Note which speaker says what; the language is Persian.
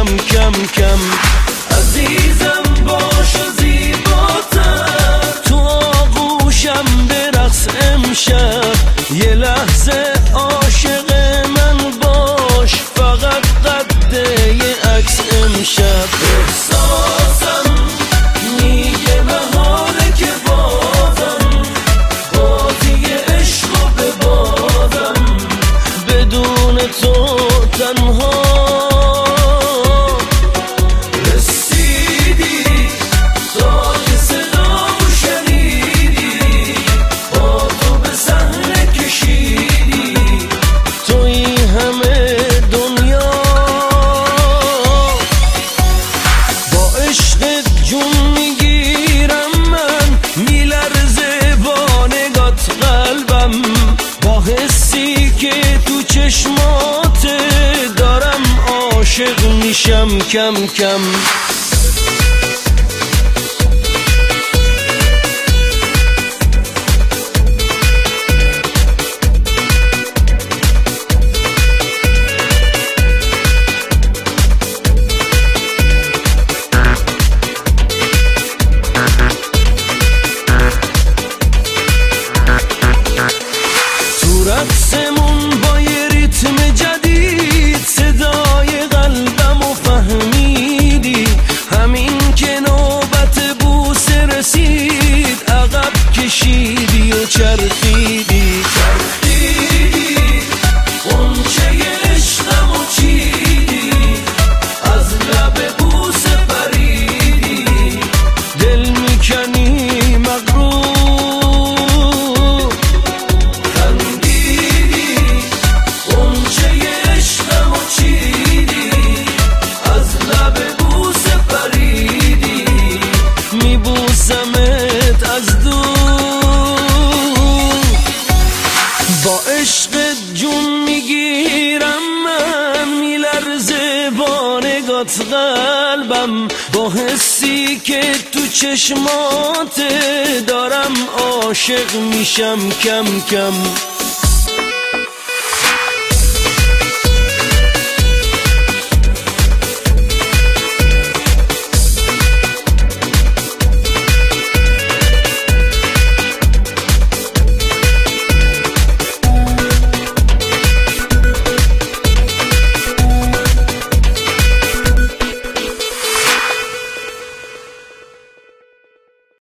Speaker 1: میشم کم کم. عزیزم باش و زیباتر، تو آغوشم برقص امشب. یه لحظه عاشق من باش، فقط قده یه عکس امشب. احساسم میگه مهاره که بازم بازی عشق و ببازم، بدون تو تنها رسیدی تا که صدامو شنیدی، با تو به صحنه کشیدی توی همه دنیا. با عشق جون میگیرم من، میلرزه با نگات قلبم، با حسی که تو چشمات دارم عاشق میشم کم کم. رقصمون با یه ریتم جدید، صدای قلبمو فهمیدی. همین که نوبت بوسه رسید، عقب کشیدی و چرخیدی. غنچه عشقمو چیدی، از لب بوسه پریدی. دل میکنی مغرور، میبوسمت از دور. با عشق جون میگیرم من، میلرزه با نگات قلبم، با حسی که تو چشمات دارم عاشق میشم کم کم.